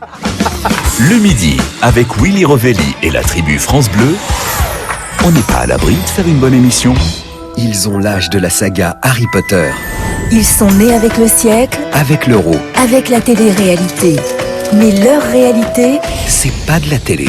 Le midi, avec Willy Rovelli et la tribu France Bleu, on n'est pas à l'abri de faire une bonne émission. Ils ont l'âge de la saga Harry Potter. Ils sont nés avec le siècle, Avec l'euro, avec la télé-réalité. Mais leur réalité, c'est pas de la télé.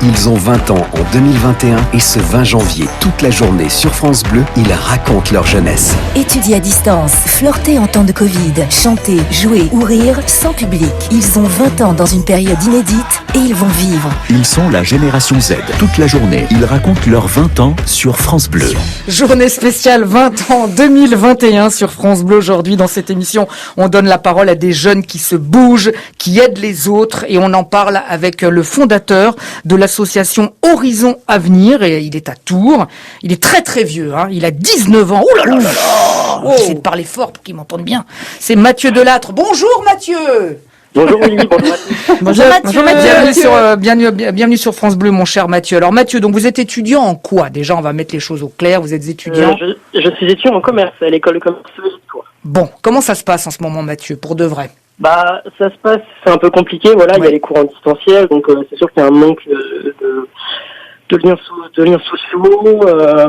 Ils ont 20 ans en 2021 et ce 20 janvier, toute la journée sur France Bleu, ils racontent leur jeunesse. étudier à distance, flirter en temps de Covid, chanter, jouer ou rire sans public. Ils ont 20 ans dans une période inédite et ils vont vivre. Ils sont la génération Z. Toute la journée, ils racontent leurs 20 ans sur France Bleu. Journée spéciale 20 ans 2021 sur France Bleu. Aujourd'hui, dans cette émission, on donne la parole à des jeunes qui se bougent, qui aident les autres, et on en parle avec le fondateur de l'association Horizon Avenir, et il est à Tours. Il est très très vieux, hein. Il a 19 ans. Oh là là là là. J'essaie de parler fort pour qu'il m'entende bien. C'est Mathieu Delattre. Bonjour Mathieu. Bonjour Willy, bonjour à tous. Bonjour Mathieu. Bienvenue sur France Bleu, mon cher Mathieu. Alors Mathieu, donc vous êtes étudiant en quoi? Déjà, on va mettre les choses au clair. Vous êtes étudiant. Je suis étudiant en commerce à l'école de commerce de Victoire. Bon, comment ça se passe en ce moment, Mathieu, pour de vrai? Bah, ça se passe, c'est un peu compliqué, voilà, il y a les cours en distanciel, donc c'est sûr qu'il y a un manque de liens sociaux,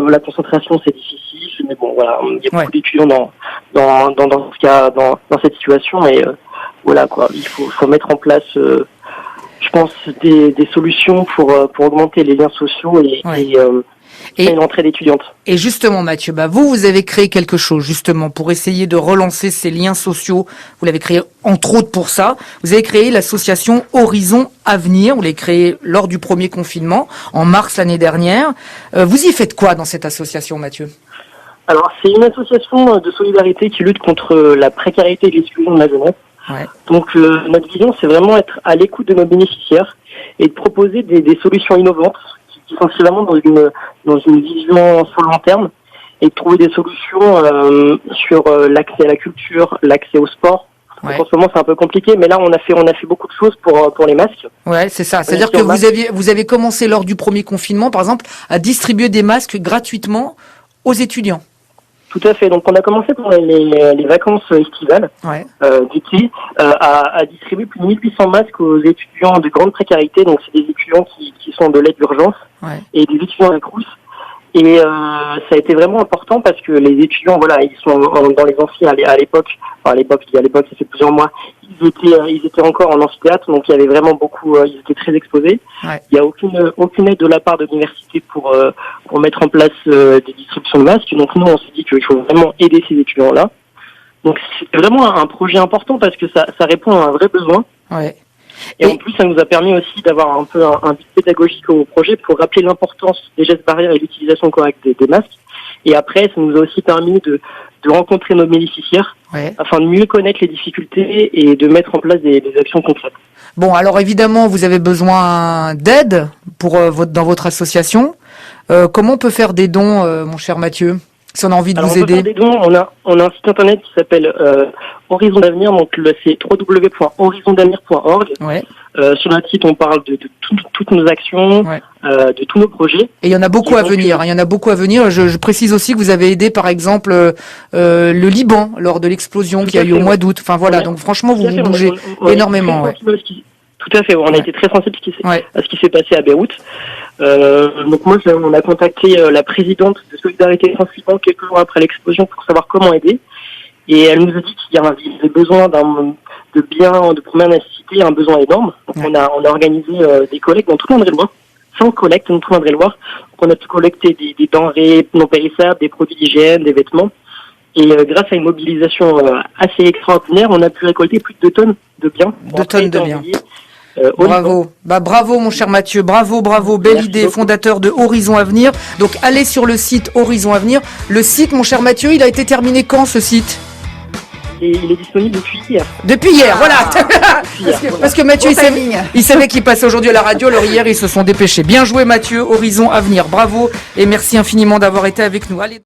la concentration c'est difficile, mais bon, voilà, il y a beaucoup d'étudiants dans ce cas, dans cette situation, et voilà quoi, il faut mettre en place, je pense, des solutions pour augmenter les liens sociaux et une entrée d'étudiante. Et justement, Mathieu, vous avez créé quelque chose, justement, pour essayer de relancer ces liens sociaux. Vous l'avez créé, entre autres, pour ça. Vous avez créé l'association Horizon Avenir. Vous l'avez créé lors du premier confinement, en mars l'année dernière. Vous y faites quoi dans cette association, Mathieu? Alors, c'est une association de solidarité qui lutte contre la précarité et l'exclusion de la jeunesse. Ouais. Donc, notre vision, c'est vraiment être à l'écoute de nos bénéficiaires et de proposer des solutions innovantes qui sont vraiment dans une vision sur le long terme, et de trouver des solutions sur l'accès à la culture, l'accès au sport. Ouais. Donc, en ce moment c'est un peu compliqué, mais là on a fait beaucoup de choses pour les masques. Ouais, c'est ça. C'est-à-dire que vous avez commencé lors du premier confinement, par exemple, à distribuer des masques gratuitement aux étudiants. Tout à fait. Donc on a commencé pour les vacances estivales d'été à distribuer plus de 1800 masques aux étudiants de grande précarité. Donc c'est des étudiants qui sont de l'aide d'urgence et des étudiants à Crous. Et ça a été vraiment important parce que les étudiants, voilà, ils sont dans les amphis à l'époque, ça fait plusieurs mois, ils étaient encore en amphithéâtre, donc il y avait vraiment beaucoup, ils étaient très exposés. Ouais. Il y a aucune aide de la part de l'université pour mettre en place des distributions de masques. Donc nous, on s'est dit qu'il faut vraiment aider ces étudiants-là. Donc c'était vraiment un projet important parce que ça répond à un vrai besoin. Ouais. Et en plus, ça nous a permis aussi d'avoir un peu un but pédagogique au projet pour rappeler l'importance des gestes barrières et l'utilisation correcte des masques. Et après, ça nous a aussi permis de rencontrer nos bénéficiaires afin de mieux connaître les difficultés et de mettre en place des actions concrètes. Bon, alors évidemment, vous avez besoin d'aide dans votre association. Comment on peut faire des dons, mon cher Mathieu, si on a envie de vous aider? On peut faire des dons. On a un site internet qui s'appelle Horizon d'Avenir, donc c'est www.horizondavenir.org. Ouais. Sur notre site, on parle de toutes nos actions, de tous nos projets. Et il y en a beaucoup à venir. Il y en a beaucoup à venir. Je précise aussi que vous avez aidé, par exemple, le Liban lors de l'explosion qui a eu au mois d'août. Enfin voilà. Donc franchement, vous bougez énormément. Tout à fait. On a été très sensibles à ce qui s'est passé à Beyrouth. Donc moi, on a contacté la présidente de Solidarité France Liban quelques jours après l'explosion pour savoir comment aider. Et elle nous a dit qu'il y avait besoin de biens de première nécessité, un besoin énorme. Donc on a organisé des collectes dans tout l'Indre-et-Loire, 100 collectes dans tout l'Indre-et-Loire. Donc on a pu collecter des denrées non périssables, des produits d'hygiène, des vêtements. Et grâce à une mobilisation assez extraordinaire, on a pu récolter plus de 2 tonnes de biens. 2 tonnes de biens. Bravo. Bravo, mon cher Mathieu. Bravo. Belle idée, fondateur de Horizon Avenir. Donc, allez sur le site Horizon Avenir. Le site, mon cher Mathieu, il a été terminé quand, ce site? Il est disponible depuis hier. Depuis hier, voilà. Parce que Mathieu, il savait qu'il passait aujourd'hui à la radio. Alors hier, ils se sont dépêchés. Bien joué, Mathieu. Horizon Avenir. Bravo. Et merci infiniment d'avoir été avec nous. Allez.